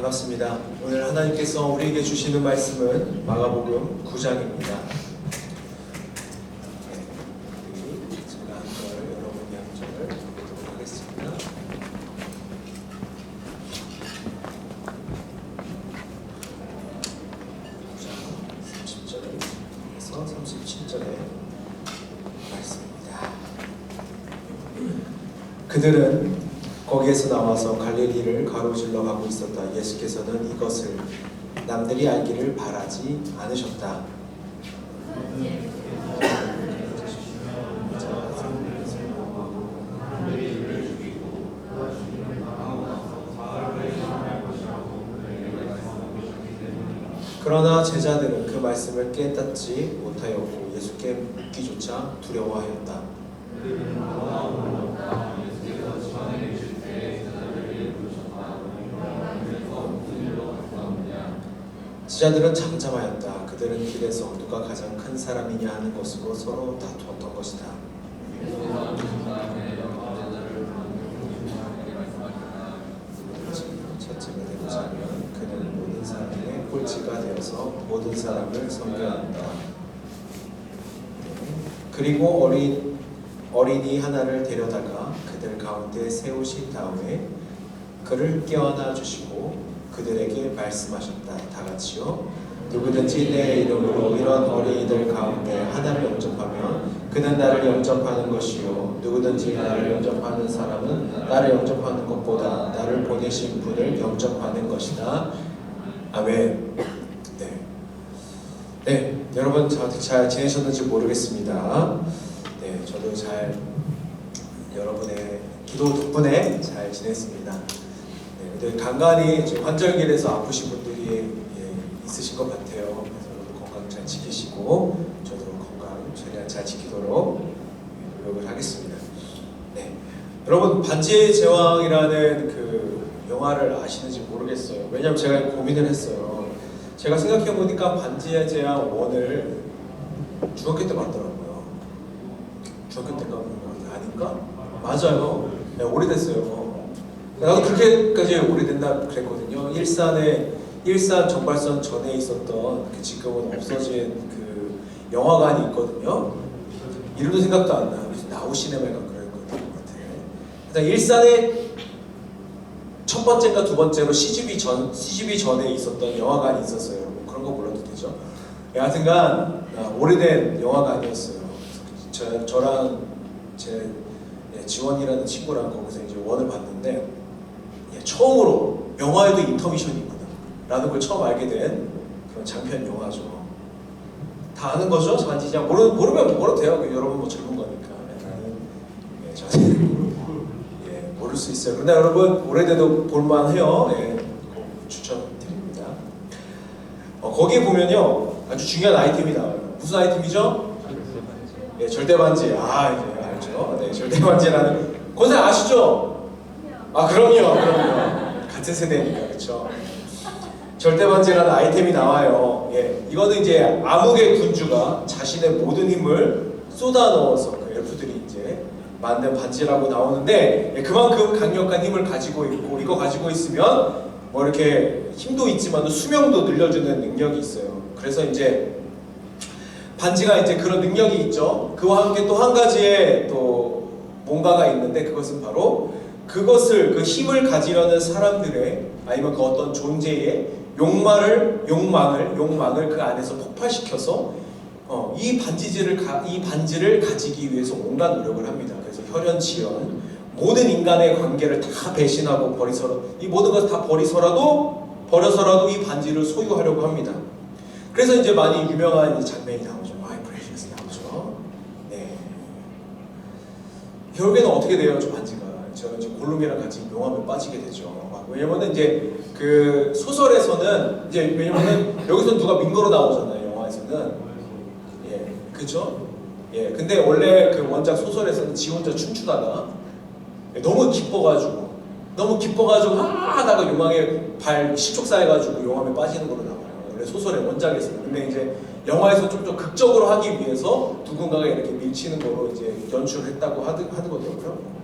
반갑습니다. 오늘 하나님께서 우리에게 주시는 말씀은 마가복음 9장입니다. 제가 한 절, 여러분이 한 절을 보도록 하겠습니다. 9장 30절에서 37절의 말씀입니다. 그들은 거기에서 나와서 갈릴리를 가로질러 가고 있었다. 예수께서는 이것을 남들이 알기를 바라지 않으셨다. 그러나 제자들은 그 말씀을 깨닫지 못하였고 예수께 묻기조차 두려워하였다. 제자들은 잠잠하였다. 그들은 길에서 누가 가장 큰 사람이냐 하는 것으로 서로 다투었던 것이다. 첫째가 되고자면 그는 모든 사람의 꼴찌가 되어서 모든 사람을 섬겨한다. 그리고 어린이 하나를 데려다가 그들 가운데 세우신 다음에 그를 껴안아 주시고 그들에게 말씀하셨다. 다 같이요. 누구든지 내 이름으로 이런 어린이들 가운데 하나를 영접하면 그는 나를 영접하는 것이요. 누구든지 나를 영접하는 사람은 나를 영접하는 것보다 나를 보내신 분을 영접하는 것이다. 아멘. 네, 여러분 잘 지내셨는지 모르겠습니다. 네, 저도 잘 여러분의 기도 덕분에 잘 지냈습니다. 네, 간간히 환절기에서 아프신 분들이 있으신 것 같아요. 그래서 여러분 건강 잘 지키시고 저도 건강 최대한 잘 지키도록 노력을 하겠습니다. 네, 여러분 반지의 제왕이라는 그 영화를 아시는지 모르겠어요. 왜냐면 제가 고민을 했어요. 제가 생각해보니까 반지의 제왕 1을 중학교 때 봤더라고요. 중학교 때가 아닌가? 맞아요. 네, 오래됐어요. 나도 그렇게까지 오래된다 그랬거든요. 일산 정발선 전에 있었던 그 지금은 없어진 그 영화관이 있거든요. 이름도 생각도 안 나요. 나우시네마가 그랬던 것 같아요. 일단 일산에 첫 번째인가 두 번째로 CGV 전에 있었던 영화관이 있었어요. 뭐 그런 거 몰라도 되죠. 여하튼간 오래된 영화관이었어요. 저랑 제 지원이라는 친구랑 거기서 이제 원을 봤는데 처음으로 영화에도 인터미션이 있구나 라는 걸 처음 알게 된 그런 장편 영화죠. 다 아는 거죠? 반지의 제왕 모르면 뭐라도 돼요. 여러분 뭐 젊은 거니까. 저는 모를 수 있어요. 그런데 여러분 오래돼도 볼만해요. 꼭 추천드립니다. 거기에 보면요 아주 중요한 아이템이 나와요. 무슨 아이템이죠? 절대반지. 이제 알죠. 네, 절대반지라는 권사 아시죠? 그럼요. 같은 세대니까 그렇죠. 절대반지라는 아이템이 나와요. 이거는 이제 암흑의 군주가 자신의 모든 힘을 쏟아 넣어서 그 엘프들이 이제 만든 반지라고 나오는데 그만큼 강력한 힘을 가지고 있고 이거 가지고 있으면 뭐 이렇게 힘도 있지만 수명도 늘려주는 능력이 있어요. 그래서 이제 반지가 이제 그런 능력이 있죠. 그와 함께 또 한 가지의 또 뭔가가 있는데 그것은 바로 그 힘을 가지려는 사람들의 아니면 그 어떤 존재의 욕망을 그 안에서 폭발시켜서 이 반지를 가지기 위해서 온갖 노력을 합니다. 그래서 혈연지연 모든 인간의 관계를 다 배신하고 이 모든 것을 다 버려서라도 이 반지를 소유하려고 합니다. 그래서 이제 많이 유명한 장면이 나오죠. My Precious 나오죠. 네. 결국에는 어떻게 돼요, 저 반지가? 저는 이제 골룸이랑 같이 용암에 빠지게 되죠. 왜냐면은 이제 그 소설에서는 왜냐면은 여기서 누가 민거로 나오잖아요, 영화에서는. 그죠? 근데 원래 그 원작 소설에서는 지 혼자 춤추다가 너무 기뻐가지고 하다가 용암에 실족사해가지고 용암에 빠지는 걸로 나와요. 원래 소설의 원작에서는. 근데 이제 영화에서 좀 더 극적으로 하기 위해서 누군가가 이렇게 밀치는 거로 이제 연출을 했다고 하더라고요.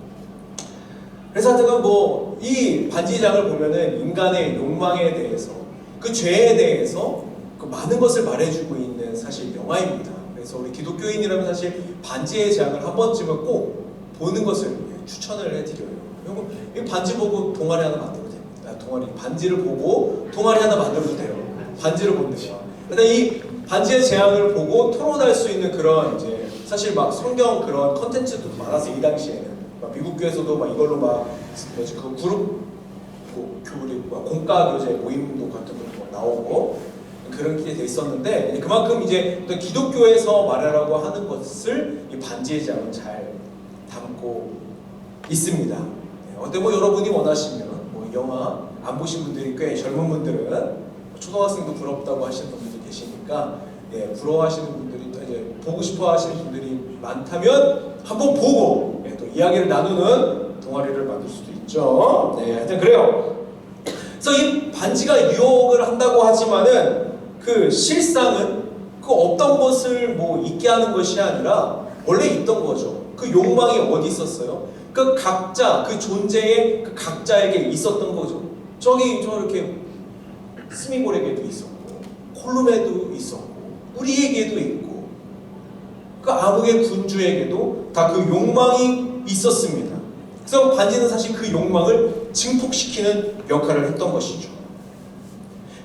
그래서 하여튼 뭐 이 반지장을 보면은 인간의 욕망에 대해서 그 죄에 대해서 그 많은 것을 말해주고 있는 사실 영화입니다. 그래서 우리 기독교인이라면 사실 반지의 제왕을 한 번쯤은 꼭 보는 것을 추천을 해드려요. 그리고 이 반지 보고 동아리 하나 만들어도 됩니다. 동아리 반지를 보고 동아리 하나 만들어도 돼요. 반지를 본대요. 일단 이 반지의 제왕을 보고 토론할 수 있는 그런 이제 사실 막 성경 그런 컨텐츠도 많았어요. 이 당시에는 막 미국 교회에서도 막 이걸로 막 뭐지 그 그룹 교리 공과 교재 모임도 같은 것도 나오고 그런 게 돼 있었는데 그만큼 이제 기독교에서 말하라고 하는 것을 이 반지의 제왕은 잘 담고 있습니다. 어때 뭐 여러분이 원하시면 뭐 영화 안 보신 분들이 꽤 젊은 분들은 초등학생도 부럽다고 하시는 분들도 계시니까 부러워하시는 분들이 이제 보고 싶어하시는 분들이 많다면 한번 보고 또 이야기를 나누는 동아리를 만들 수도 있죠. 하여튼 그래요. 그래서 이 반지가 유혹을 한다고 하지만은 그 실상은 그 없던 것을 뭐 있게 하는 것이 아니라 원래 있던 거죠. 그 욕망이 어디 있었어요? 그 각자 그 존재의 그 각자에게 있었던 거죠. 저렇게 스미골에게도 있었고 콜룸에도 있었고 우리에게도 있고 그 암흑의 군주에게도 다 그 욕망이 있었습니다. 그래서 반지는 사실 그 욕망을 증폭시키는 역할을 했던 것이죠.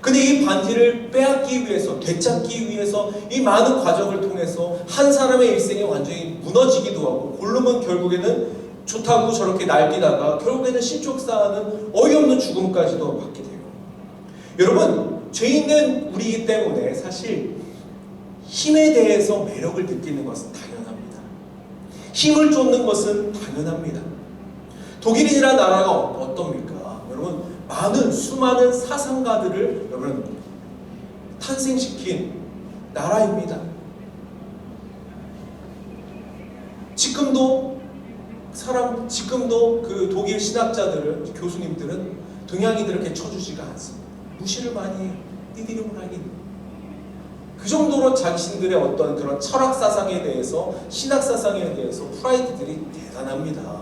근데 이 반지를 빼앗기 위해서 되찾기 위해서 이 많은 과정을 통해서 한 사람의 일생이 완전히 무너지기도 하고 골룸은 결국에는 좋다고 저렇게 날뛰다가 결국에는 신족사하는 어이없는 죽음까지도 받게 돼요. 여러분 죄 있는 우리이기 때문에 사실 힘에 대해서 매력을 느끼는 것은 당연합니다. 힘을 쫓는 것은 당연합니다. 독일이라는 나라가 어떻습니까? 여러분 수많은 사상가들을 여러분 탄생시킨 나라입니다. 지금도 그 독일 신학자들은 교수님들은 동양인들을 이렇게 쳐주지가 않습니다. 무시를 많이 띠디름을 하긴 그 정도로 자신들의 어떤 그런 철학 사상에 대해서 신학 사상에 대해서 프라이드들이 대단합니다.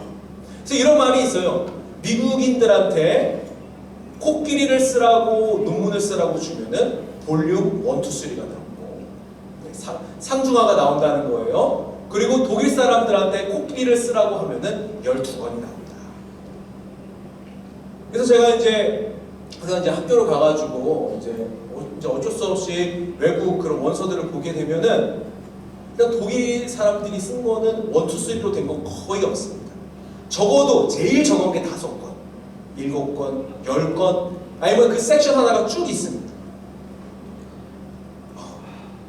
그래서 이런 말이 있어요. 미국인들한테 코끼리를 쓰라고 논문을 쓰라고 주면은 볼륨 1, 2, 3가 나오고 상중하가 나온다는 거예요. 그리고 독일 사람들한테 코끼리를 쓰라고 하면은 12권이 나옵니다. 그래서 제가 이제 학교로 가가지고 이제 어쩔 수 없이 외국 그런 원서들을 보게 되면은 그냥 독일 사람들이 쓴 거는 1, 2, 3로 된 건 거의 없습니다. 적어도 제일 적은 게 5권, 7권, 10권, 아니면 그 섹션 하나가 쭉 있습니다.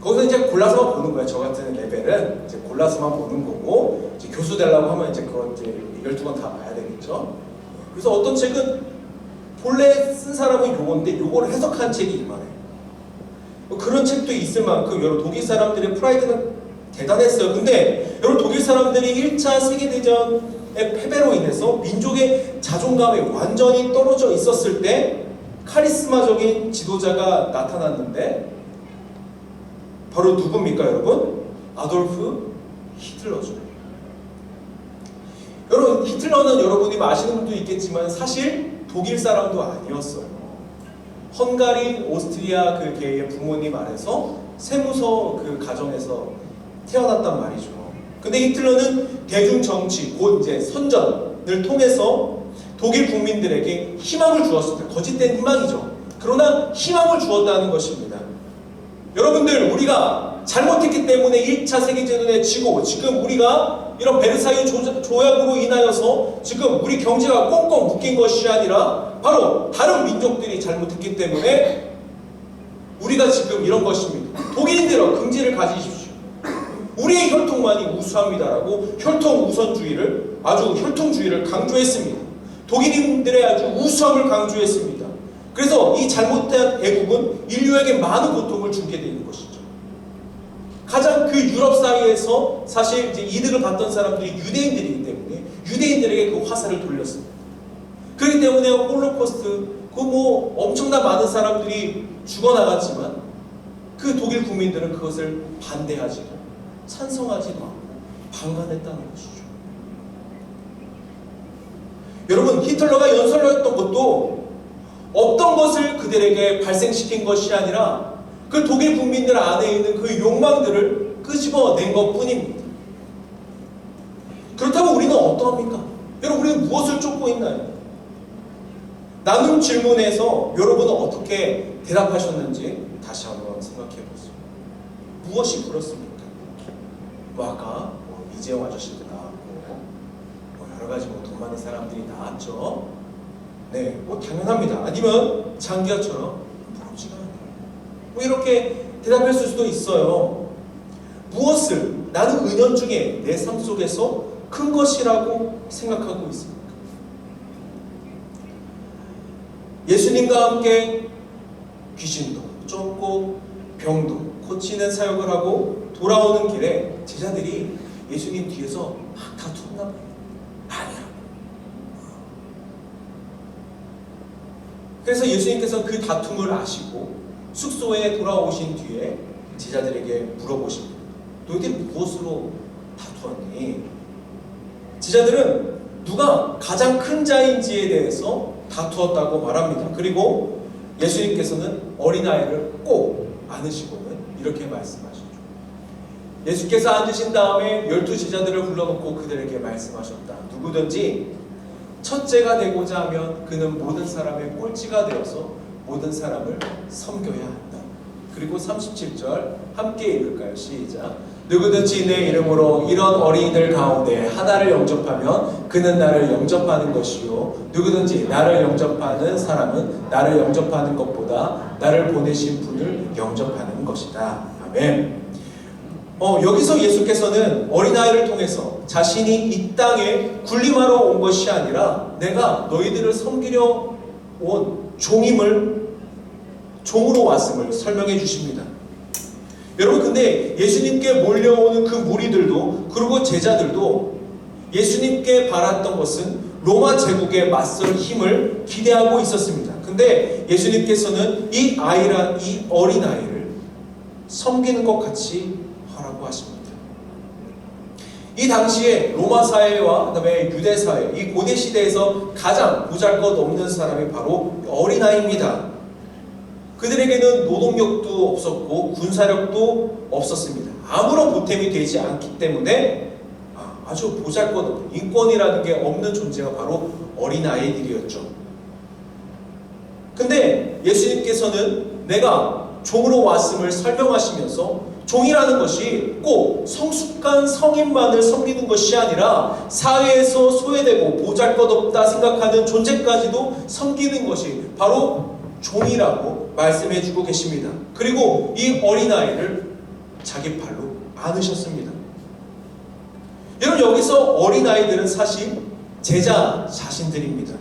거기서 이제 골라서만 보는 거예요. 저 같은 레벨은 이제 골라서만 보는 거고, 이제 교수 되려고 하면 이제 그건 이제 12권 다 봐야 되겠죠. 그래서 어떤 책은 본래 쓴 사람은 요건데 요거를 해석한 책이 이만해요. 그런 책도 있을 만큼 여러분 독일 사람들의 프라이드는 대단했어요. 근데 여러분 독일 사람들이 1차 세계대전의 패배로 인해서 민족의 자존감이 완전히 떨어져 있었을 때 카리스마적인 지도자가 나타났는데 바로 누굽니까 여러분? 아돌프 히틀러죠. 여러분 히틀러는 여러분이 아시는 분도 있겠지만 사실 독일 사람도 아니었어요. 헝가리, 오스트리아 그 계의 부모님 아래서 세무서 그 가정에서 태어났단 말이죠. 근데 히틀러는 대중 정치, 곧 이제 선전을 통해서 독일 국민들에게 희망을 주었습니다. 거짓된 희망이죠. 그러나 희망을 주었다는 것입니다. 여러분들 우리가 잘못했기 때문에 1차 세계대전에 지고 지금 우리가 이런 베르사유 조약으로 인하여서 지금 우리 경제가 꽁꽁 묶인 것이 아니라 바로 다른 민족들이 잘못했기 때문에 우리가 지금 이런 것입니다. 독일인들은 긍지를 가지십시오. 우리의 혈통만이 우수합니다라고 혈통 우선주의를 혈통주의를 강조했습니다. 독일인들의 아주 우수함을 강조했습니다. 그래서 이 잘못된 애국은 인류에게 많은 고통을 주게 되는 것이죠. 가장 그 유럽 사회에서 사실 이제 이득을 받던 사람들이 유대인들이기 때문에 유대인들에게 그 화살을 돌렸습니다. 그렇기 때문에 홀로코스트 그 뭐 엄청난 많은 사람들이 죽어나갔지만 그 독일 국민들은 그것을 반대하지도 찬성하지도 않고 방관했다는 것이죠. 여러분, 히틀러가 연설했던 것도 어떤 것을 그들에게 발생시킨 것이 아니라 그 독일 국민들 안에 있는 그 욕망들을 끄집어낸 것 뿐입니다. 그렇다고 우리는 어떠합니까? 여러분, 우리는 무엇을 쫓고 있나요? 나눔 질문에서 여러분은 어떻게 대답하셨는지 다시 한번 생각해 보세요. 무엇이 그렇습니까? 아까 이재용 아저씨도 나왔고 여러 가지 돈 많은 사람들이 나왔죠. 네, 당연합니다. 아니면 장기하처럼 부럽지가 않아요. 이렇게 대답할 수도 있어요. 무엇을 나는 은연중에 내 삶 속에서 큰 것이라고 생각하고 있습니까? 예수님과 함께 귀신도 쫓고 병도 고치는 사역을 하고 돌아오는 길에 제자들이 예수님 뒤에서 막 다투었나 봐요. 아니라고. 그래서 예수님께서 그 다툼을 아시고 숙소에 돌아오신 뒤에 제자들에게 물어보십니다. 너희들이 무엇으로 다투었니? 제자들은 누가 가장 큰 자인지에 대해서 다투었다고 말합니다. 그리고 예수님께서는 어린아이를 꼭 안으시고는 이렇게 말씀하시죠. 예수께서 앉으신 다음에 12 제자들을 불러놓고 그들에게 말씀하셨다. 누구든지 첫째가 되고자 하면 그는 모든 사람의 꼴찌가 되어서 모든 사람을 섬겨야 한다. 그리고 37절 함께 읽을까요? 시작. 누구든지 내 이름으로 이런 어린이들 가운데 하나를 영접하면 그는 나를 영접하는 것이요 누구든지 나를 영접하는 사람은 나를 영접하는 것보다 나를 보내신 분을 영접하는 것이다. 아멘. 여기서 예수께서는 어린아이를 통해서 자신이 이 땅에 군림하러 온 것이 아니라 내가 너희들을 섬기려 온 종으로 왔음을 설명해 주십니다. 여러분, 근데 예수님께 몰려오는 그 무리들도 그리고 제자들도 예수님께 바랐던 것은 로마 제국에 맞설 힘을 기대하고 있었습니다. 근데 예수님께서는 이 어린아이를 섬기는 것 같이 하라고 하십니다. 이 당시에 로마 사회와 그다음에 유대 사회, 이 고대 시대에서 가장 보잘것없는 사람이 바로 어린아이입니다. 그들에게는 노동력도 없었고 군사력도 없었습니다. 아무런 보탬이 되지 않기 때문에 아주 보잘것없는 인권이라는 게 없는 존재가 바로 어린아이들이었죠. 근데 예수님께서는 내가 종으로 왔음을 설명하시면서 종이라는 것이 꼭 성숙한 성인만을 섬기는 것이 아니라 사회에서 소외되고 보잘것없다 생각하는 존재까지도 섬기는 것이 바로 종이라고 말씀해주고 계십니다. 그리고 이 어린아이를 자기 팔로 안으셨습니다. 여러분, 여기서 어린아이들은 사실 제자 자신들입니다.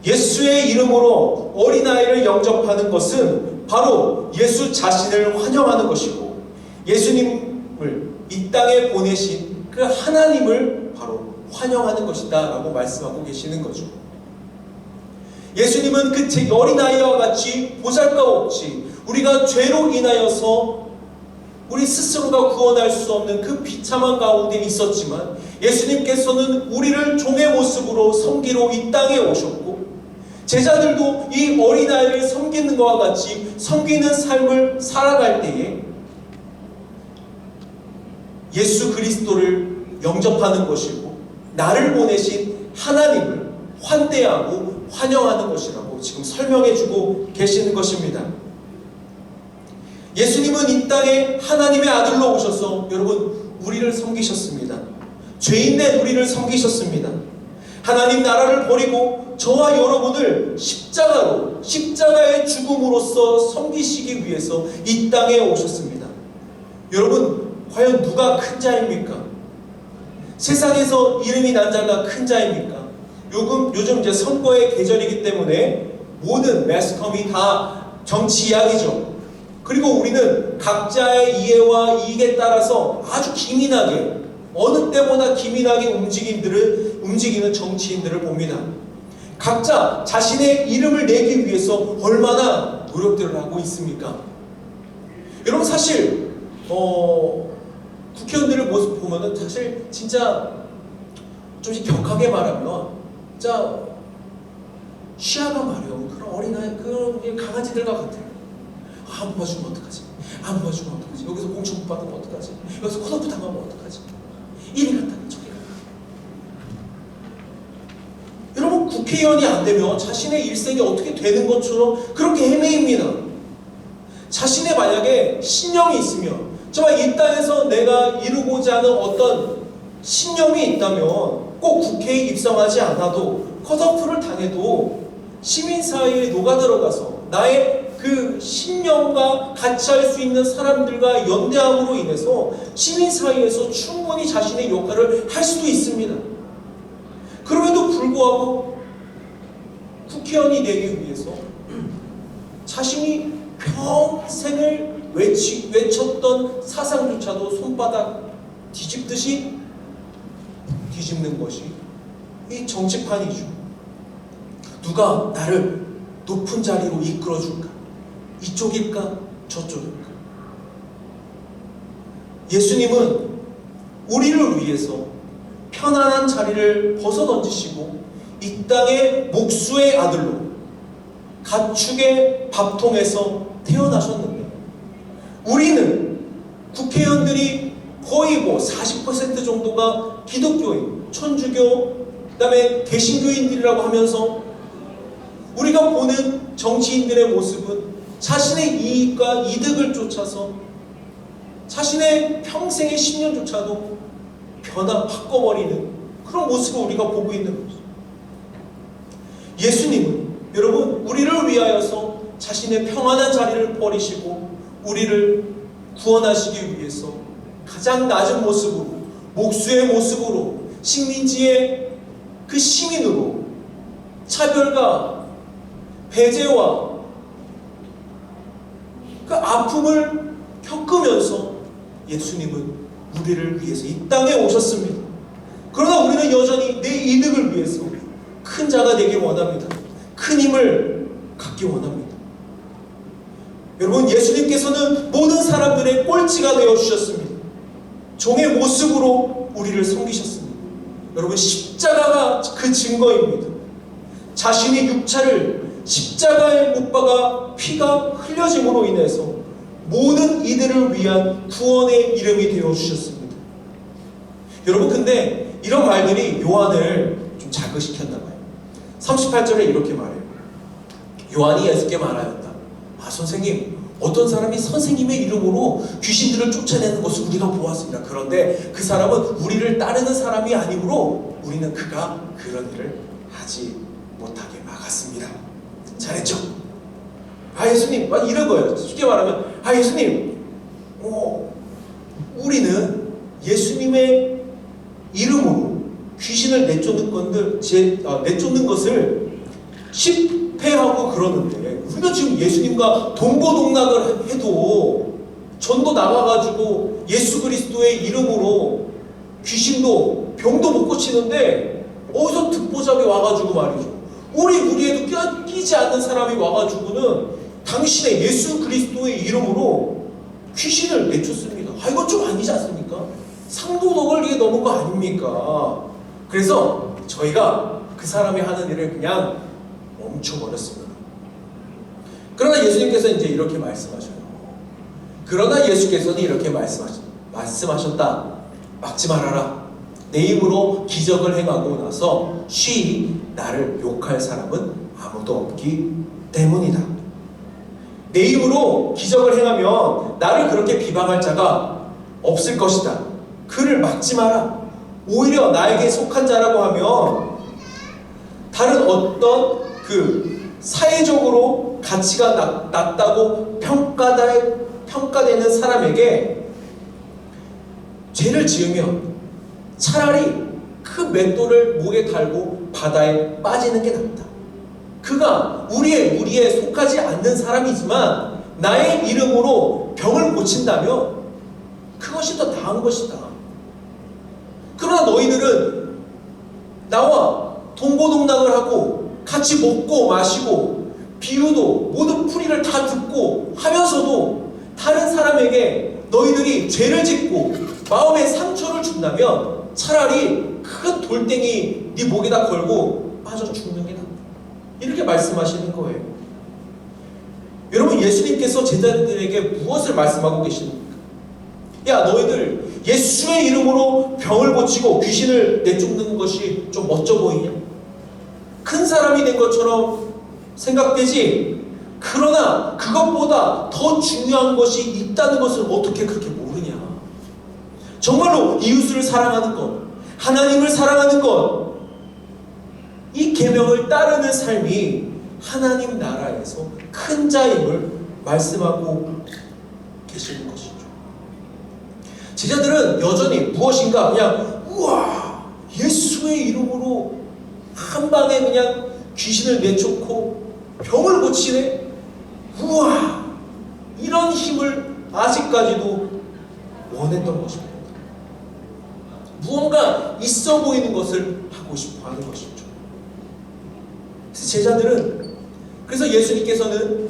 예수의 이름으로 어린아이를 영접하는 것은 바로 예수 자신을 환영하는 것이고 예수님을 이 땅에 보내신 그 하나님을 바로 환영하는 것이다 라고 말씀하고 계시는 거죠. 예수님은 그 어린아이와 같이 보잘것없이 우리가 죄로 인하여서 우리 스스로가 구원할 수 없는 그 비참한 가운데 있었지만 예수님께서는 우리를 종의 모습으로 섬기러 이 땅에 오셨고 제자들도 이 어린아이를 섬기는 것과 같이 섬기는 삶을 살아갈 때에 예수 그리스도를 영접하는 것이고 나를 보내신 하나님을 환대하고 환영하는 것이라고 지금 설명해주고 계시는 것입니다. 예수님은 이 땅에 하나님의 아들로 오셔서 여러분 우리를 섬기셨습니다. 죄인된 우리를 섬기셨습니다. 하나님 나라를 버리고 저와 여러분을 십자가의 죽음으로써 섬기시기 위해서 이 땅에 오셨습니다. 여러분, 과연 누가 큰 자입니까? 세상에서 이름이 난 자가 큰 자입니까? 요즘 이제 선거의 계절이기 때문에 모든 매스컴이 다 정치 이야기죠. 그리고 우리는 각자의 이해와 이익에 따라서 아주 기민하게 어느 때보다 기민하게 움직이는 정치인들을 봅니다. 각자 자신의 이름을 내기 위해서 얼마나 노력들을 하고 있습니까? 여러분, 사실 국회의원들의 모습 보면은 사실 진짜 좀 격하게 말하면 자, 시아가 말이요, 그런 어린아이, 그런 강아지들과 같아요. 안 뽑아주면 어떡하지? 안 뽑아주면 어떡하지? 여기서 공천 못 받으면 어떡하지? 여기서 컷오프 당하면 어떡하지? 이리 갔다가 저리 갔다가. 여러분, 국회의원이 안 되면 자신의 일생이 어떻게 되는 것처럼 그렇게 헤매입니다. 자신의 만약에 신념이 있으면, 정말 이 땅에서 내가 이루고자 하는 어떤 신념이 있다면 꼭 국회에 입성하지 않아도 컷오프를 당해도 시민 사회에 녹아들어가서 나의 그 신념과 같이 할 수 있는 사람들과 연대함으로 인해서 시민 사회에서 충분히 자신의 역할을 할 수도 있습니다. 그럼에도 불구하고 국회의원이 되기 위해서 자신이 평생을 외쳤던 사상조차도 손바닥 뒤집듯이 뒤집는 것이 이 정치판이죠. 누가 나를 높은 자리로 이끌어줄까? 이쪽일까? 저쪽일까? 예수님은 우리를 위해서 편안한 자리를 벗어던지시고 이 땅의 목수의 아들로 가축의 밥통에서 태어나셨는데, 우리는 국회의원들이 거의 40% 정도가 기독교인, 천주교, 그 다음에 개신교인들이라고 하면서 우리가 보는 정치인들의 모습은 자신의 이익과 이득을 쫓아서 자신의 평생의 신념조차도 바꿔버리는 그런 모습을 우리가 보고 있는 거죠. 예수님은 여러분, 우리를 위하여서 자신의 평안한 자리를 버리시고 우리를 구원하시기 위해서 가장 낮은 모습으로, 목수의 모습으로, 식민지의 그 시민으로 차별과 배제와 그 아픔을 겪으면서 예수님은 우리를 위해서 이 땅에 오셨습니다. 그러나 우리는 여전히 내 이득을 위해서 큰 자가 되기 원합니다. 큰 힘을 갖기 원합니다. 여러분, 예수님께서는 모든 사람들의 꼴찌가 되어주셨습니다. 종의 모습으로 우리를 섬기셨습니다. 여러분, 십자가가 그 증거입니다. 자신의 육체를 십자가에 못 박아 피가 흘려짐으로 인해서 모든 이들을 위한 구원의 이름이 되어주셨습니다. 여러분, 근데 이런 말들이 요한을 좀 자극시켰나 봐요. 38절에 이렇게 말해요. 요한이 예수께 말하였다. 선생님, 어떤 사람이 선생님의 이름으로 귀신들을 쫓아내는 것을 우리가 보았습니다. 그런데 그 사람은 우리를 따르는 사람이 아니므로 우리는 그가 그런 일을 하지 못하게 막았습니다. 잘했죠? 예수님, 이런 거예요. 쉽게 말하면, 예수님, 우리는 예수님의 이름으로 귀신을 내쫓는 것을 집회하고 그러는데, 우리가 지금 예수님과 동고동락을 해도 전도 나가가지고 예수 그리스도의 이름으로 귀신도 병도 못 고치는데, 어디서 듣보잡이 와가지고 말이죠, 우리에도 끼지 않는 사람이 와가지고는 당신의 예수 그리스도의 이름으로 귀신을 내쫓습니다. 이건 좀 아니지 않습니까? 상도덕을 이게 넘은 거 아닙니까? 그래서 저희가 그 사람이 하는 일을 그냥 멈춰버렸습니다. 그러나 예수님께서 이제 이렇게 말씀하셔요. 그러나 예수께서는 이렇게 말씀하셨다. 막지 말아라. 내 힘으로 기적을 행하고 나서 쉬이 나를 욕할 사람은 아무도 없기 때문이다. 내 힘으로 기적을 행하면 나를 그렇게 비방할 자가 없을 것이다. 그를 막지 마라. 오히려 나에게 속한 자라고 하면 다른 어떤 사회적으로 가치가 낮다고 평가되는 사람에게 죄를 지으면 차라리 그 맷돌을 목에 달고 바다에 빠지는 게 낫다. 그가 우리의 무리에 속하지 않는 사람이지만 나의 이름으로 병을 고친다면 그것이 더 나은 것이다. 그러나 너희들은 나와 동고동락을 하고 같이 먹고 마시고 비유도 모든 풀이를 다 듣고 하면서도 다른 사람에게 너희들이 죄를 짓고 마음에 상처를 준다면 차라리 큰 돌덩이 네 목에다 걸고 빠져 죽는 게 낫다. 이렇게 말씀하시는 거예요. 여러분, 예수님께서 제자들에게 무엇을 말씀하고 계십니까? 야, 너희들 예수의 이름으로 병을 고치고 귀신을 내쫓는 것이 좀 멋져 보이냐? 큰 사람이 된 것처럼 생각되지? 그러나 그것보다 더 중요한 것이 있다는 것을 어떻게 그렇게 모르냐? 정말로 이웃을 사랑하는 것, 하나님을 사랑하는 것, 이 계명을 따르는 삶이 하나님 나라에서 큰 자임을 말씀하고 계시는 것이죠. 제자들은 여전히 무엇인가 그냥 우와, 예수의 이름으로 한 방에 그냥 귀신을 내쫓고 병을 고치네? 우와, 이런 힘을 아직까지도 원했던 것입니다. 무언가 있어 보이는 것을 하고 싶어 하는 것이죠. 제자들은, 그래서 예수님께서는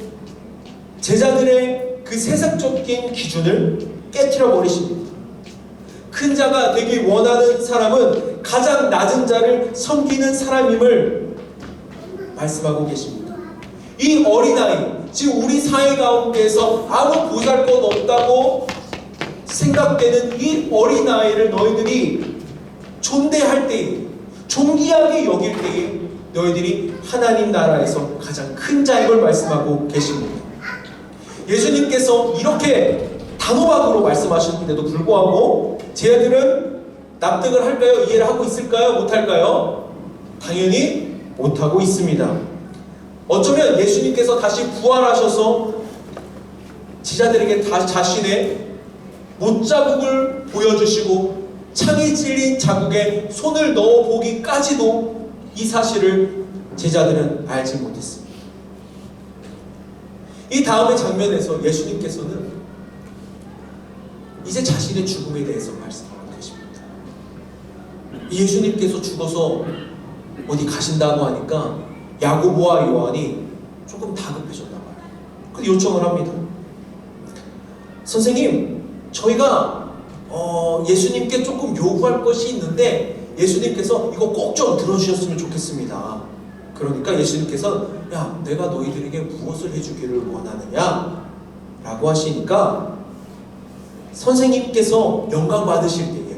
제자들의 그 세상적인 기준을 깨트려 버리십니다. 큰 자가 되기 원하는 사람은 가장 낮은 자를 섬기는 사람임을 말씀하고 계십니다. 이 어린아이, 지금 우리 사회 가운데에서 아무 보잘것 없다고 생각되는 이 어린아이를 너희들이 존대할 때에, 존귀하게 여길 때에 너희들이 하나님 나라에서 가장 큰 자임을 말씀하고 계십니다. 예수님께서 이렇게 단호박으로 말씀하시는데도 불구하고 제자들은 납득을 할까요? 이해를 하고 있을까요? 못할까요? 당연히 못하고 있습니다. 어쩌면 예수님께서 다시 부활하셔서 제자들에게 자신의 못자국을 보여주시고 창이 찔린 자국에 손을 넣어보기까지도 이 사실을 제자들은 알지 못했습니다. 이 다음의 장면에서 예수님께서는 이제 자신의 죽음에 대해서 말씀하고 계십니다. 예수님께서 죽어서 어디 가신다고 하니까 야고보와 요한이 조금 다급해졌나 봐요. 그래서 요청을 합니다. 선생님, 저희가 예수님께 조금 요구할 것이 있는데 예수님께서 이거 꼭 좀 들어주셨으면 좋겠습니다. 그러니까 예수님께서 야, 내가 너희들에게 무엇을 해주기를 원하느냐? 라고 하시니까 선생님께서 영광 받으실 때에,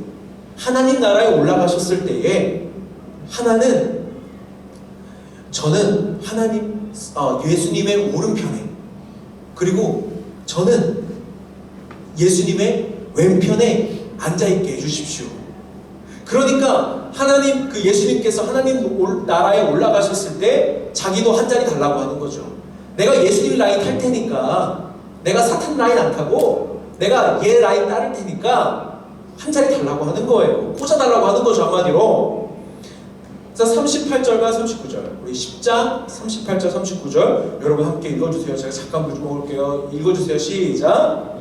하나님 나라에 올라가셨을 때에 하나는 저는 예수님의 오른편에, 그리고 저는 예수님의 왼편에 앉아있게 해주십시오. 그러니까 예수님께서 하나님 나라에 올라가셨을 때 자기도 한 자리 달라고 하는 거죠. 내가 예수님 라인 탈 테니까, 내가 사탄 라인 안 타고 내가 얘 라인 따를 테니까 한 자리 달라고 하는 거예요. 꽂아달라고 하는 거죠, 한마디로. 그래서 38절과 39절, 우리 10장 38절 39절 여러분 함께 읽어주세요. 제가 잠깐 물 좀 먹을게요. 읽어주세요. 시작.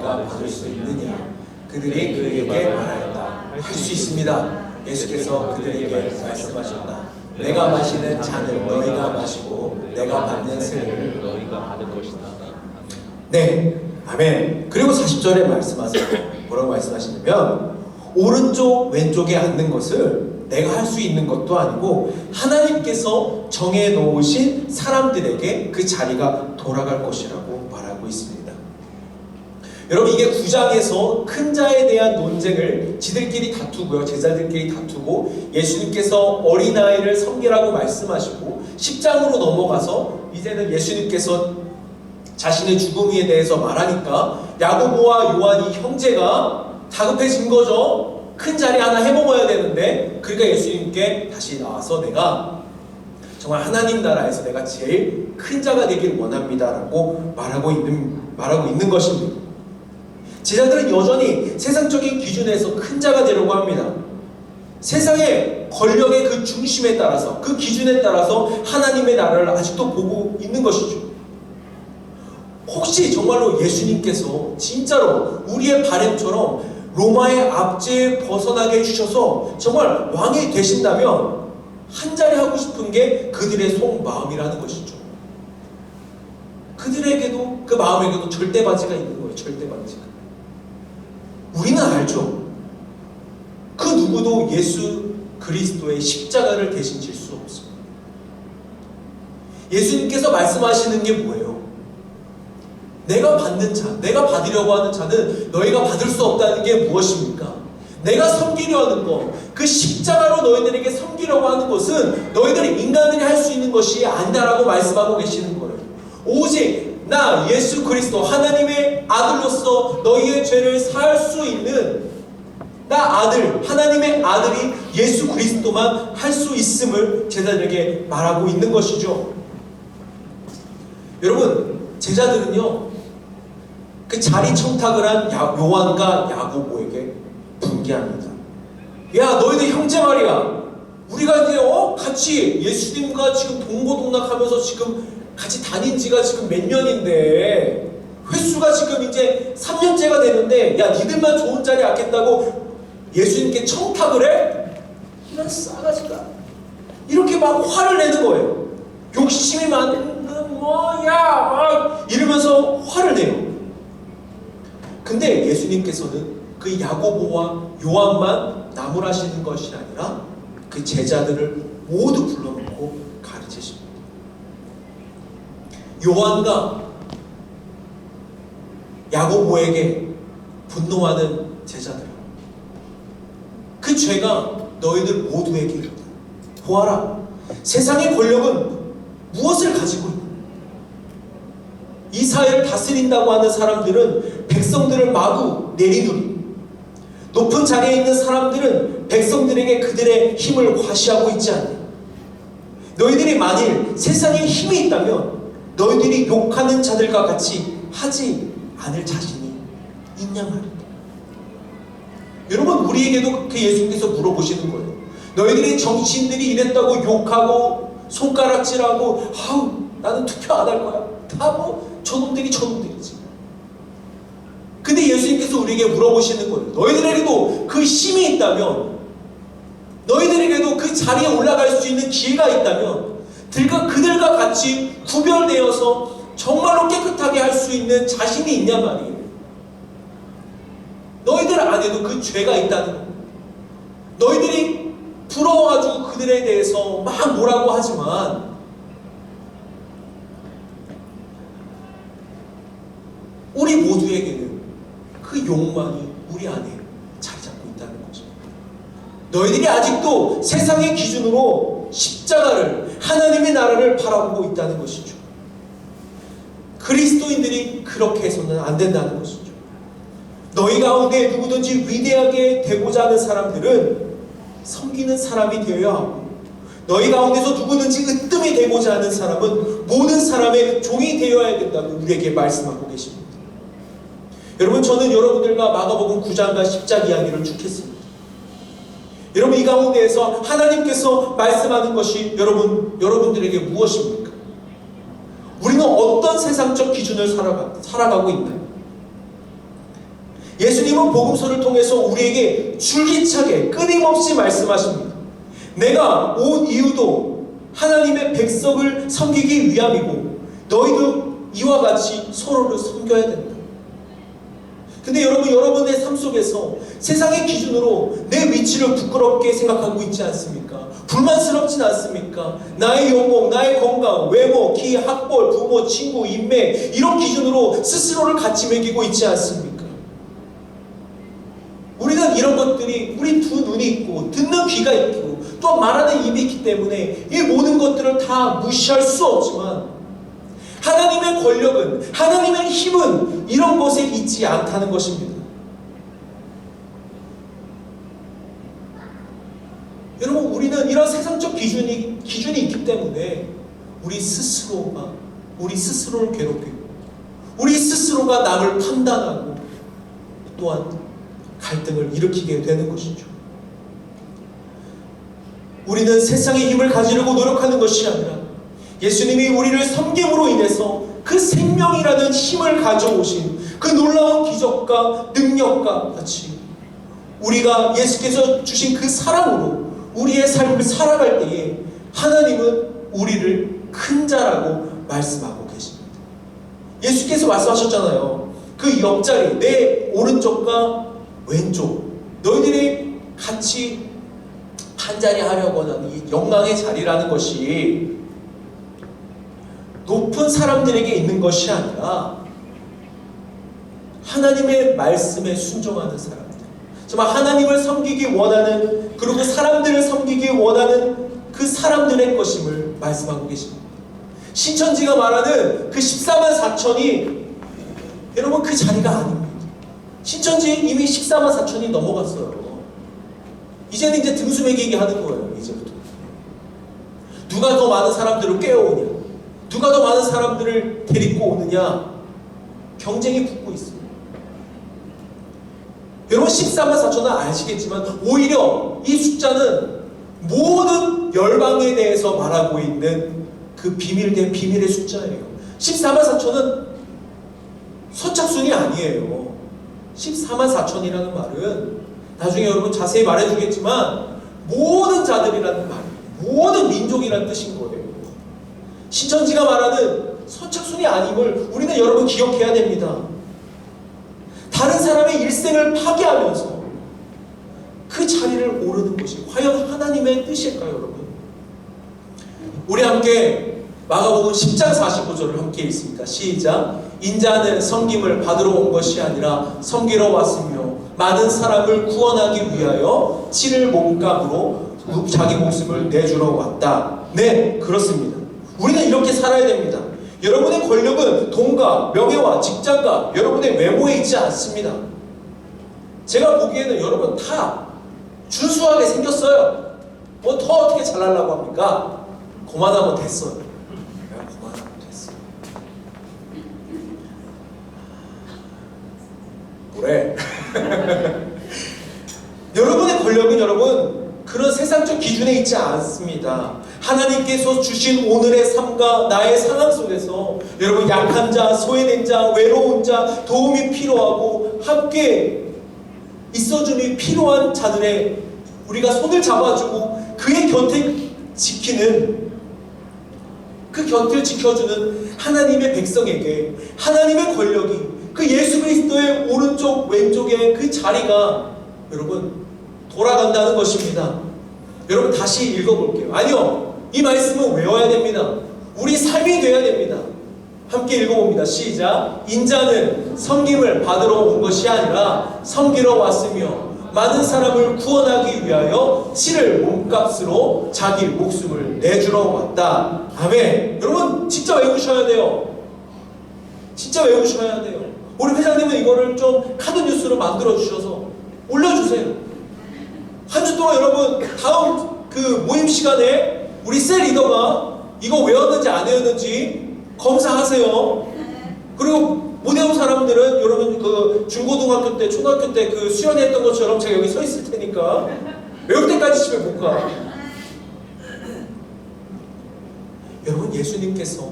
받을 수 있느냐? 그들이 그에게 말하였다. 할 수 있습니다. 예수께서 그들에게 말씀하셨다. 내가 마시는 잔을 너희가 마시고 내가 받는 세를 너희가 받을 것이다. 네, 아멘. 그리고 40절에 말씀하세요. 뭐라고 말씀하시냐면 오른쪽 왼쪽에 앉는 것을 내가 할 수 있는 것도 아니고 하나님께서 정해 놓으신 사람들에게 그 자리가 돌아갈 것이라고 말하고 있습니다. 여러분, 이게 9장에서 큰 자에 대한 논쟁을 지들끼리 다투고요, 제자들끼리 다투고 예수님께서 어린아이를 섬기라고 말씀하시고 10장으로 넘어가서 이제는 예수님께서 자신의 죽음에 대해서 말하니까 야고보와 요한이 형제가 다급해진 거죠. 큰 자리 하나 해먹어야 되는데, 그러니까 예수님께 다시 나와서 내가 정말 하나님 나라에서 내가 제일 큰 자가 되길 원합니다 라고 말하고 있는 것입니다. 제자들은 여전히 세상적인 기준에서 큰 자가 되려고 합니다. 세상의 권력의 그 중심에 따라서, 그 기준에 따라서 하나님의 나라를 아직도 보고 있는 것이죠. 혹시 정말로 예수님께서 진짜로 우리의 바램처럼 로마의 압제에 벗어나게 해주셔서 정말 왕이 되신다면 한 자리 하고 싶은 게 그들의 속마음이라는 것이죠. 그 그들에게도 그 마음에게도 절대바지가 있는 거예요. 절대바지가. 우리는 알죠. 그 누구도 예수 그리스도의 십자가를 대신 질 수 없습니다. 예수님께서 말씀하시는 게 뭐예요? 내가 받는 자, 내가 받으려고 하는 자는 너희가 받을 수 없다는 게 무엇입니까? 내가 섬기려 하는 것, 그 십자가로 너희들에게 섬기려고 하는 것은 너희들이 인간들이 할 수 있는 것이 아니다라고 말씀하고 계시는 거예요. 오직 나 예수 그리스도 하나님의 아들로서 너희의 죄를 사할 수 있는 나 아들, 하나님의 아들이 예수 그리스도만 할 수 있음을 제자들에게 말하고 있는 것이죠. 여러분, 제자들은요 그 자리 청탁을 한 요한과 야고보에게 분개합니다. 야, 너희들 형제 말이야. 우리가 이제 같이 예수님과 지금 동고동락하면서 지금 같이 다닌 지가 지금 몇 년인데 횟수가 지금 이제 3년째가 되는데 야, 니들만 좋은 자리 앉겠다고 예수님께 청탁을 해? 이런 싸가지가 이렇게 막 화를 내는 거예요. 욕심이 많은 뭐야 막 이러면서 화를 내요. 근데 예수님께서는 그 야고보와 요한만 나무라시는 것이 아니라 그 제자들을 모두 불러놓고 가르치십니다. 요한과 야고보에게 분노하는 제자들, 그 죄가 너희들 모두에게 있다. 보아라, 세상의 권력은 무엇을 가지고 있나? 이 사회를 다스린다고 하는 사람들은 백성들을 마구 내리누리, 높은 자리에 있는 사람들은 백성들에게 그들의 힘을 과시하고 있지 않냐. 너희들이 만일 세상에 힘이 있다면 너희들이 욕하는 자들과 같이 하지 않을 자신이 있냐 말이다. 여러분, 우리에게도 그렇게 예수님께서 물어보시는 거예요. 너희들이 정치인들이 이랬다고 욕하고 손가락질하고 아우 나는 투표 안 할 거야. 다 뭐 저놈들이지. 근데 예수님께서 우리에게 물어보시는 거예요. 너희들에게도 그 힘이 있다면, 너희들에게도 그 자리에 올라갈 수 있는 기회가 있다면 그들과 같이 구별되어서 정말로 깨끗하게 할 수 있는 자신이 있냐 말이에요. 너희들 안에도 그 죄가 있다는 거예요. 너희들이 부러워가지고 그들에 대해서 막 뭐라고 하지만 우리 모두에게는 그 욕망이 우리 안에 자리 잡고 있다는 거죠. 너희들이 아직도 세상의 기준으로 십자가를, 하나님의 나라를 바라보고 있다는 것이죠. 그리스도인들이 그렇게 해서는 안 된다는 것이죠. 너희 가운데 누구든지 위대하게 되고자 하는 사람들은 섬기는 사람이 되어야 하고, 너희 가운데서 누구든지 으뜸이 되고자 하는 사람은 모든 사람의 종이 되어야 된다고 우리에게 말씀하고 계십니다. 여러분, 저는 여러분들과 마가복음 9장과 10장 이야기를 쭉 했습니다. 여러분, 이 가운데에서 하나님께서 말씀하는 것이 여러분들에게 무엇입니까? 우리는 어떤 세상적 기준을 살아가고 있나요? 예수님은 복음서를 통해서 우리에게 줄기차게 끊임없이 말씀하십니다. 내가 온 이유도 하나님의 백성을 섬기기 위함이고 너희도 이와 같이 서로를 섬겨야 된다. 근데 여러분의 삶 속에서 세상의 기준으로 내 위치를 부끄럽게 생각하고 있지 않습니까? 불만스럽진 않습니까? 나의 연봉, 나의 건강, 외모, 키, 학벌, 부모, 친구, 인맥 이런 기준으로 스스로를 가치 매기고 있지 않습니까? 우리는 이런 것들이 우리 두 눈이 있고 듣는 귀가 있고 또 말하는 입이 있기 때문에 이 모든 것들을 다 무시할 수 없지만 하나님의 권력은, 하나님의 힘은 이런 것에 있지 않다는 것입니다. 여러분, 우리는 이런 세상적 기준이 있기 때문에 우리 스스로를 괴롭히고 우리 스스로가 남을 판단하고 또한 갈등을 일으키게 되는 것이죠. 우리는 세상의 힘을 가지려고 노력하는 것이 아니라 예수님이 우리를 섬김으로 인해서 그 생명이라는 힘을 가져오신 그 놀라운 기적과 능력과 같이 우리가 예수께서 주신 그 사랑으로 우리의 삶을 살아갈 때에 하나님은 우리를 큰 자라고 말씀하고 계십니다. 예수께서 말씀하셨잖아요. 그 옆자리, 내 오른쪽과 왼쪽, 너희들이 같이 한자리 하려고 하는 이 영광의 자리라는 것이 높은 사람들에게 있는 것이 아니라 하나님의 말씀에 순종하는 사람들, 정말 하나님을 섬기기 원하는, 그리고 사람들을 섬기기 원하는 그 사람들의 것임을 말씀하고 계십니다. 신천지가 말하는 그 14만 4천이 여러분 그 자리가 아닙니다. 신천지 이미 14만 4천이 넘어갔어요. 이제는 이제 등수 매기기 하는 거예요. 이제부터 누가 더 많은 사람들을 깨워오냐, 누가 더 많은 사람들을 데리고 오느냐, 경쟁이 붙고 있습니다. 여러분 14만 4천은 아시겠지만 오히려 이 숫자는 모든 열방에 대해서 말하고 있는 그 비밀된 비밀의 숫자예요. 14만 4천은 선착순이 아니에요. 14만 4천이라는 말은 나중에 여러분 자세히 말해주겠지만 모든 자들이라는 말이에요. 모든 민족이라는 뜻인 거예요. 신천지가 말하는 선착순이 아님을 우리는 여러분 기억해야 됩니다. 다른 사람의 일생을 파괴하면서 그 자리를 오르는 것이 과연 하나님의 뜻일까요, 여러분? 우리 함께 마가복음 10장 45절을 함께 읽습니다. 시작. 인자는 섬김을 받으러 온 것이 아니라 섬기러 왔으며 많은 사람을 구원하기 위하여 치를 몸값으로 자기 목숨을 내주러 왔다. 네, 그렇습니다. 우리는 이렇게 살아야 됩니다. 여러분의 권력은 돈과 명예와 직장과 여러분의 외모에 있지 않습니다. 제가 보기에는 여러분 다 준수하게 생겼어요. 뭐 더 어떻게 잘하려고 합니까? 고만하면 됐어요. 내가 고만하면 됐어. 뭐래? 여러분의 권력은 여러분 그런 세상적 기준에 있지 않습니다. 하나님께서 주신 오늘의 삶과 나의 상황 속에서 여러분 약한 자, 소외된 자, 외로운 자, 도움이 필요하고 함께 있어줌이 필요한 자들의 우리가 손을 잡아주고 그의 곁에 지키는, 그 곁을 지켜주는 하나님의 백성에게 하나님의 권력이 그 예수 그리스도의 오른쪽 왼쪽의 그 자리가 여러분 돌아간다는 것입니다. 여러분 다시 읽어볼게요. 아니요, 이 말씀은 외워야 됩니다. 우리 삶이 돼야 됩니다. 함께 읽어봅니다. 시작. 인자는 섬김을 받으러 온 것이 아니라 섬기러 왔으며 많은 사람을 구원하기 위하여 치를 몸값으로 자기 목숨을 내주러 왔다. 아멘. 여러분 진짜 외우셔야 돼요. 진짜 외우셔야 돼요. 우리 회장님은 이거를 좀 카드 뉴스로 만들어 주셔서 올려주세요. 한 주 동안 여러분 다음 그 모임 시간에 우리 셀 리더가 이거 외웠는지 안 외웠는지 검사하세요. 그리고 못 외운 사람들은 여러분 그 중고등학교 때, 초등학교 때 그 수련했던 것처럼 제가 여기 서 있을 테니까 외울 때까지 집에 못 가. 여러분 예수님께서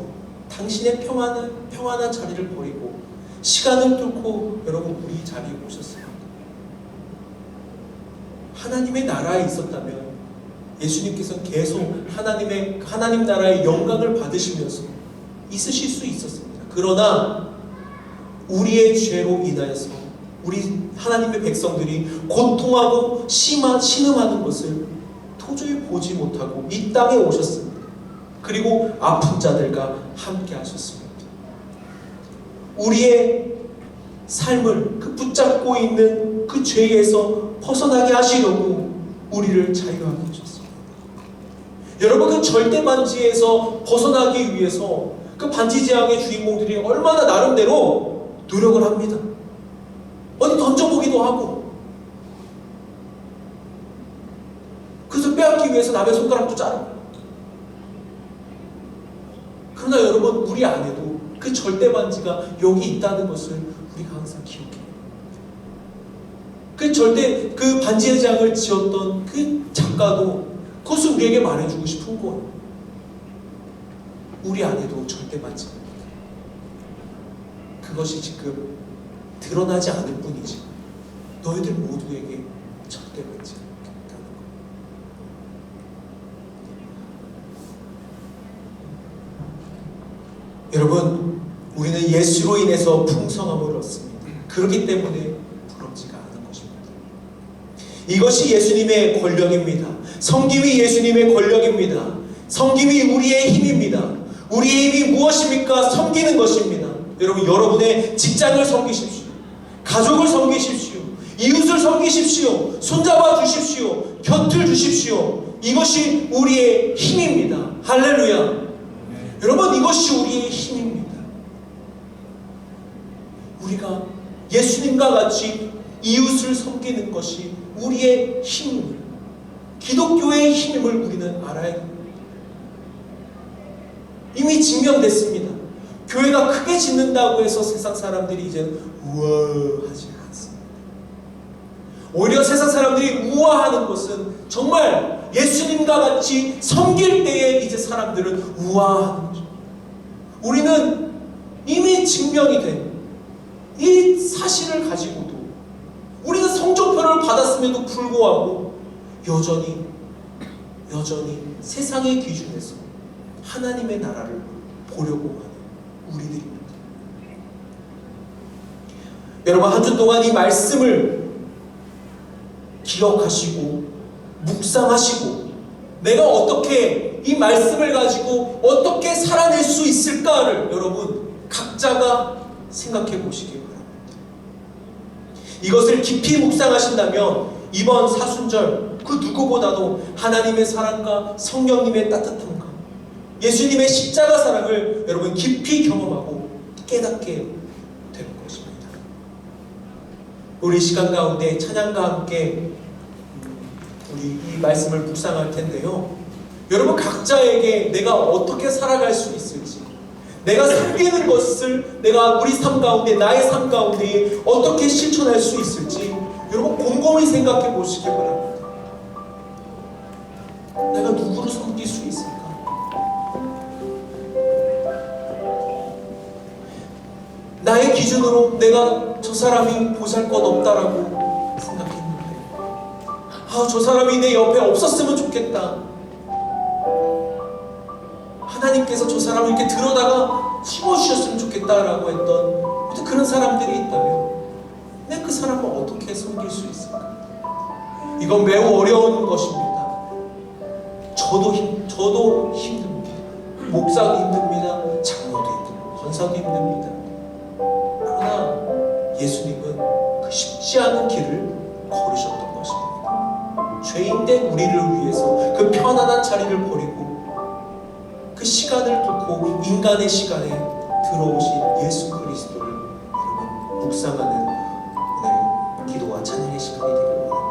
당신의 평안한 자리를 버리고 시간을 뚫고 여러분 우리 자리에 오셨어요. 하나님의 나라에 있었다면 예수님께서는 계속 하나님 나라의 영광을 받으시면서 있으실 수 있었습니다. 그러나 우리의 죄로 인하여서 우리 하나님의 백성들이 고통하고 신음하는 것을 도저히 보지 못하고 이 땅에 오셨습니다. 그리고 아픈 자들과 함께 하셨습니다. 우리의 삶을 그 붙잡고 있는 그 죄에서 벗어나게 하시려고 우리를 자유하게 하셨습니다. 여러분 그 절대 반지에서 벗어나기 위해서 그 반지 제왕의 주인공들이 얼마나 나름대로 노력을 합니다. 어디 던져보기도 하고, 그래서 빼앗기 위해서 남의 손가락도 자르고. 그러나 여러분 우리 안에도 그 절대 반지가 여기 있다는 것을 우리가 항상 기억해야 돼요. 그 반지의 장을 지었던 그 작가도 그것을 우리에게 말해주고 싶은 거예요. 우리 안에도 절대 반지가 있다. 그것이 지금 드러나지 않을 뿐이지 너희들 모두에게 절대 반지가 있다는 거예요. 여러분 우리는 우리는 예수로 인해서 풍성함을 얻습니다. 그렇기 때문에 부럽지가 않은 것입니다. 이것이 예수님의 권력입니다. 섬김이 예수님의 권력입니다. 섬김이 우리의 힘입니다. 우리의 힘이 무엇입니까? 섬기는 것입니다. 여러분, 여러분의 직장을 섬기십시오. 가족을 섬기십시오. 이웃을 섬기십시오. 손잡아 주십시오. 곁을 주십시오. 이것이 우리의 힘입니다. 할렐루야. 여러분, 이것이 우리의 힘입니다. 우리가 예수님과 같이 이웃을 섬기는 것이 우리의 힘입니다. 기독교의 힘임을 우리는 알아야 합니다. 이미 증명됐습니다. 교회가 크게 짓는다고 해서 세상 사람들이 이제는 우아하지 않습니다. 오히려 세상 사람들이 우아하는 것은 정말 예수님과 같이 섬길 때에 이제 사람들은 우아하는 거죠. 우리는 이미 증명이 된 이 사실을 가지고도 우리는 성적표를 받았음에도 불구하고 여전히 세상의 기준에서 하나님의 나라를 보려고 하는 우리들입니다. 여러분, 한 주 동안 이 말씀을 기억하시고 묵상하시고 내가 어떻게 이 말씀을 가지고 어떻게 살아낼 수 있을까를 여러분 각자가 생각해 보시기 바랍니다. 이것을 깊이 묵상하신다면 이번 사순절 그 누구보다도 하나님의 사랑과 성령님의 따뜻함과 예수님의 십자가 사랑을 여러분 깊이 경험하고 깨닫게 될 것입니다. 우리 시간 가운데 찬양과 함께 우리 이 말씀을 묵상할 텐데요. 여러분 각자에게 내가 어떻게 살아갈 수 있을지, 내가 섬기는 것을 내가 우리 삶 가운데, 나의 삶 가운데 어떻게 실천할 수 있을지 여러분 곰곰이 생각해 보시기 바랍니다. 내가 누구를 섬길 수 있을까? 나의 기준으로 내가 저 사람이 보잘것없다라고 생각했는데 저 사람이 내 옆에 없었으면 좋겠다. 하나님께서 저 사람을 이렇게 들어다가 심어주셨으면 좋겠다라고 했던 그런 사람들이 있다면 내가 그 사람을 어떻게 섬길 수 있을까? 이건 매우 어려운 것입니다. 저도 힘듭니다. 목사도 힘듭니다. 장로도 힘들고 권사도 힘듭니다. 그러나 예수님은 그 쉽지 않은 길을 걸으셨던 것입니다. 죄인된 우리를 위해서 그 편안한 자리를 버리고 그 시간을 뚫고 인간의 시간에 들어오신 예수 그리스도를 여러분 묵상하는 오늘 기도와 찬양의 시간이 되길 바랍니다.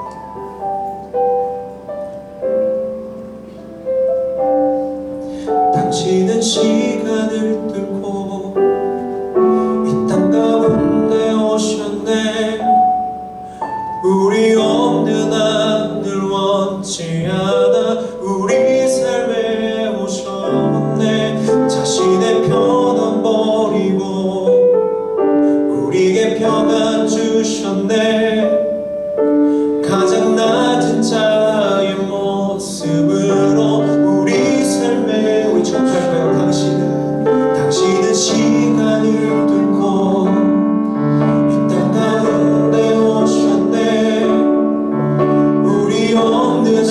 당신은 시간을 뚫고 이 땅 가운데 오셨네. 우리 없는 하늘 원치 않아 우리 삶에 오셨네. 자신의 편안 버리고 우리에게 평안 주셨네. 가장 낮은 자의 모습으로 우리 삶에 우리 청소할까요? 당신은 시간을 뚫고 이 땅 가운데 오셨네. 우리 없는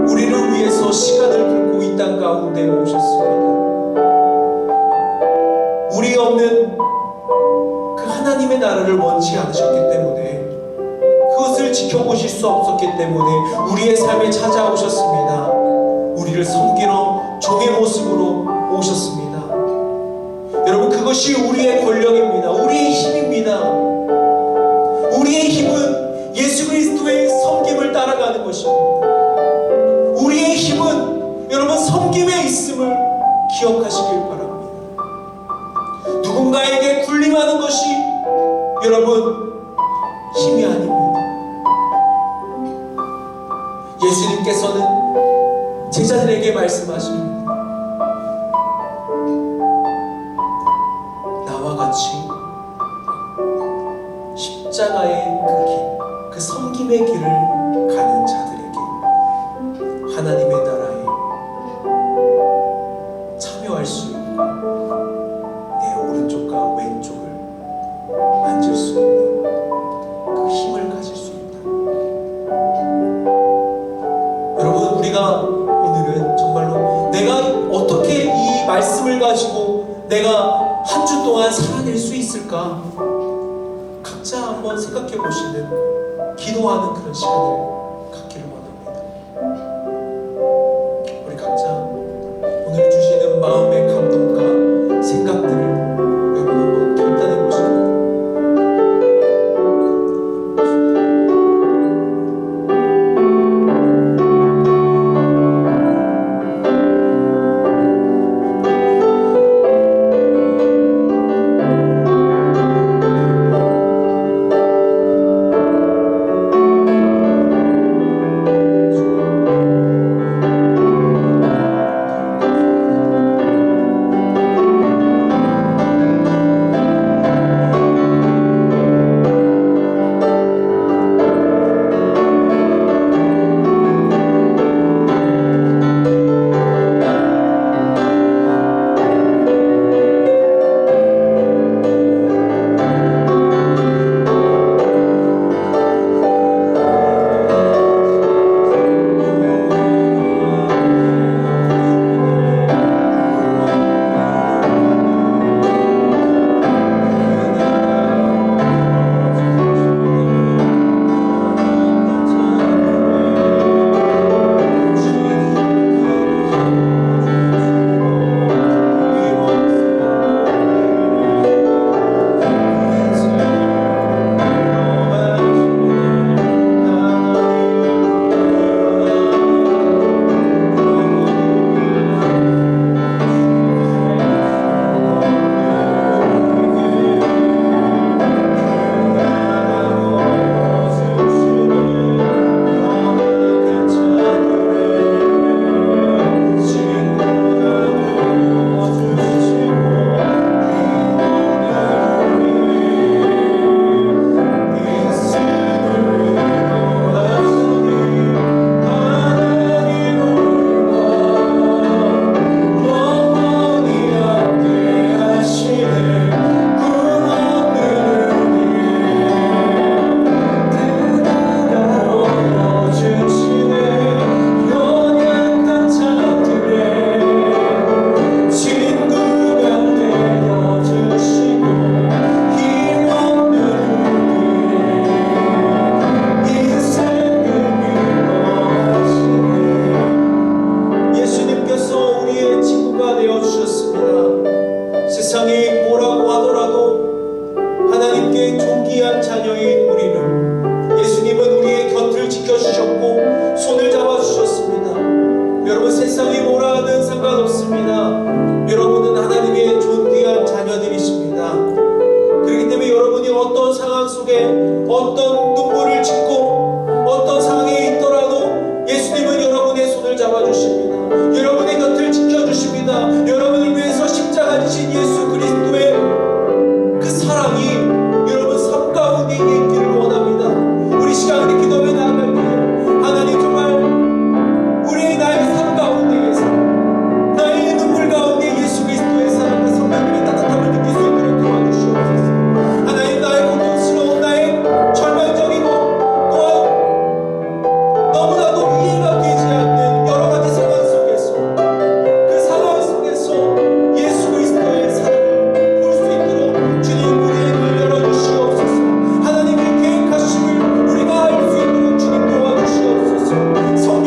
우리를 위해서 시간을 긁고 이 땅 가운데 오셨습니다. 우리 없는 그 하나님의 나라를 원치 않으셨기 때문에, 그것을 지켜보실 수 없었기 때문에 우리의 삶에 찾아오셨습니다. 우리를 섬기러 종의 모습으로 오셨습니다. 여러분, 그것이 우리의 권력입니다. 우리의 힘입니다. 우리의 힘은 예수 그리스도의 섬김을 따라가는 것입니다. 우리의 힘은 여러분 섬김에 있음을 기억하시길 바랍니다. 누군가에게 군림하는 것이 여러분 힘이 아닙니다. 예수님께서는 제자들에게 말씀하십니다. 나와 같이 십자가의 그 길, 그 섬김의 길을 가는 자들에게 하나님의 나라에 참여할 수 있고 내 오른쪽과 왼쪽을 만질 수 있는 그 힘을 가질 수 있다. 여러분, 우리가 오늘은 정말로 내가 어떻게 이 말씀을 가지고 내가 한 주 동안 살아낼 수 있을까? 각자 한번 생각해 보시는, 기도하는 그런 시간을 갖기를 원합니다. 우리 각자 오늘 주시는 마음의 감동과 생각들을 여러분 한번 결단해 보시고,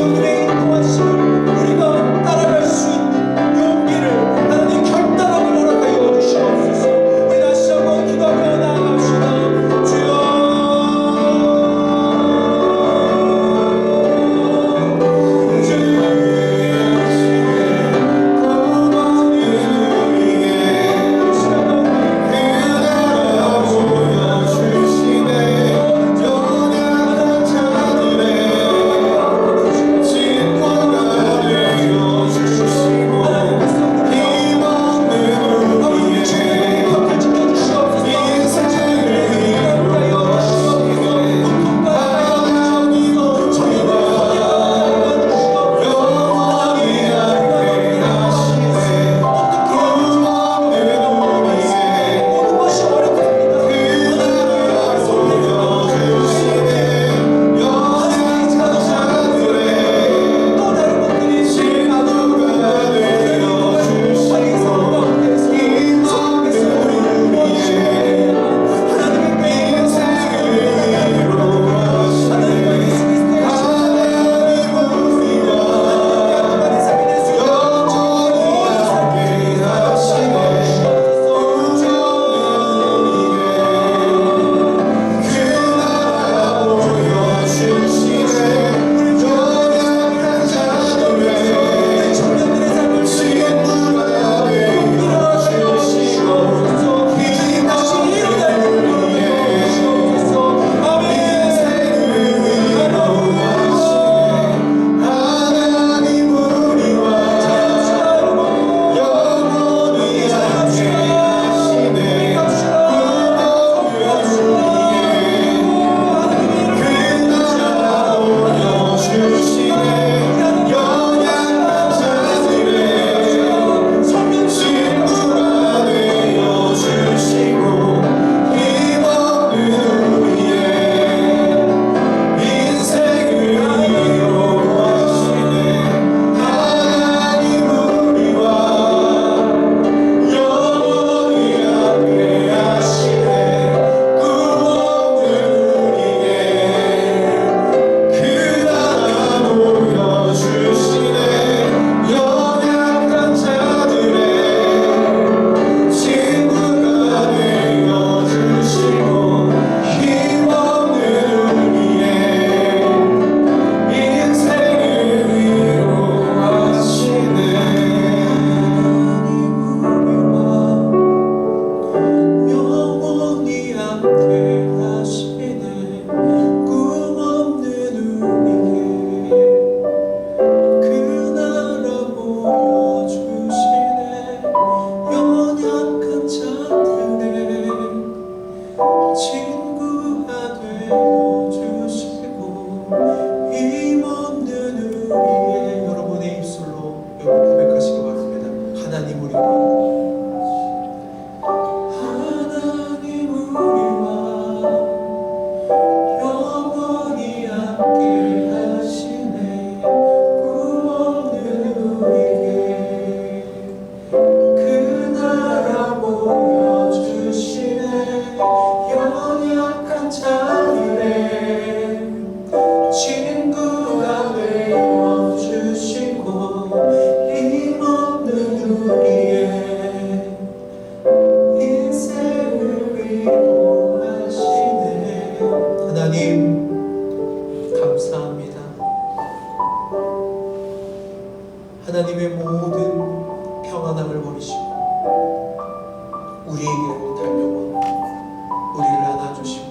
성령님의 인도하심을 우리가 따라갈 수 있는 용기를 하나님 결단하고 허락하여 주시옵소서. 우리 다시 한번 기도하며 나아갑시다. 주여 하나님의 모든 평안함을 버리시고 우리에게로 달려와 우리를 안아주시고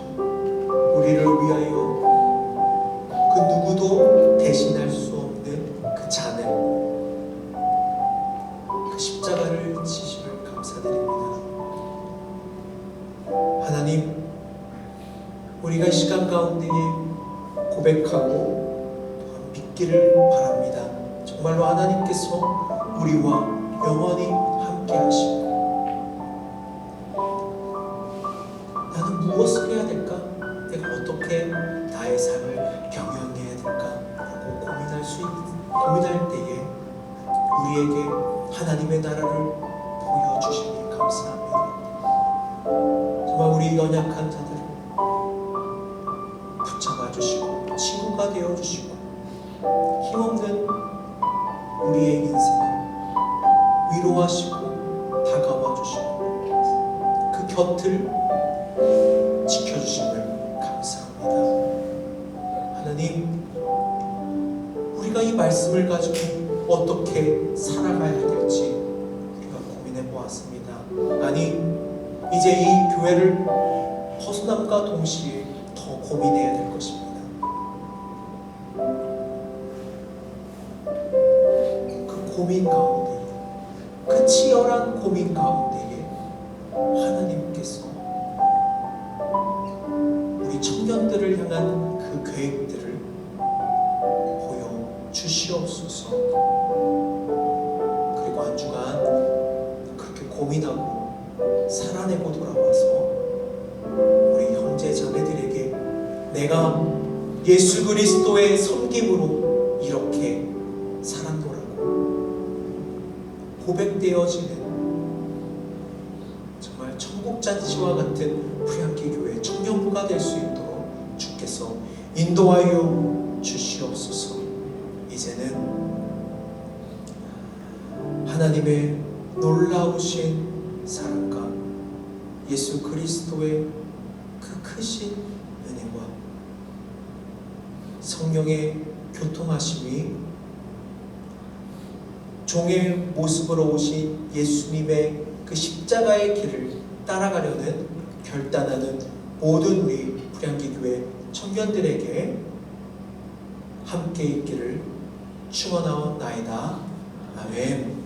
우리를 위하여 그 누구도 대신할 수 없는 그 잔을, 그 십자가를 지심을 감사드립니다. 하나님, 우리가 이 시간 가운데 고백하고 또한 믿기를 바랍니다. 정말로 하나님께서 우리와 영원히 함께 하시고, 나는 무엇을 해야 될까? 내가 어떻게 나의 삶을 경영해야 될까? 라고 고민할 때에 우리에게 하나님의 나라를 보여주시니 감사합니다. 정말 우리 연약한 자들을 붙잡아 주시고 친구가 되어 주시고 힘없는 우리의 인생을 위로하시고 다가와 주시고 그 곁을 지켜주심을 감사합니다. 하나님, 우리가 이 말씀을 가지고 어떻게 살아가야 될지 우리가 고민해 보았습니다. 아니, 이제 이 교회를 벗어남과 동시에 더 고민해야 될 것입니다. 그 고민 가운데, 그 치열한 고민 가운데에 하나님께서 우리 청년들을 향한 그 계획들을 보여주시옵소서. 그리고 한 주간 그렇게 고민하고 살아내고 돌아와서 우리 형제 자매들에게 내가 예수 그리스도의 섬김으로 이렇게 살았노라고 고백되어지는 정말 천국잔치와 같은 프리한기 교회 청년부가 될 수 있도록 주께서 인도하여 주시옵소서. 이제는 하나님의 놀라우신 사랑과 예수 그리스도의 그 크신 은혜와 성령의 교통하심이 종의 모습으로 오신 예수님의 그 십자가의 길을 따라가려는 결단하는 모든 우리 프리한기 교회 청년들에게 함께 있기를 축원하옵나이다. 아멘.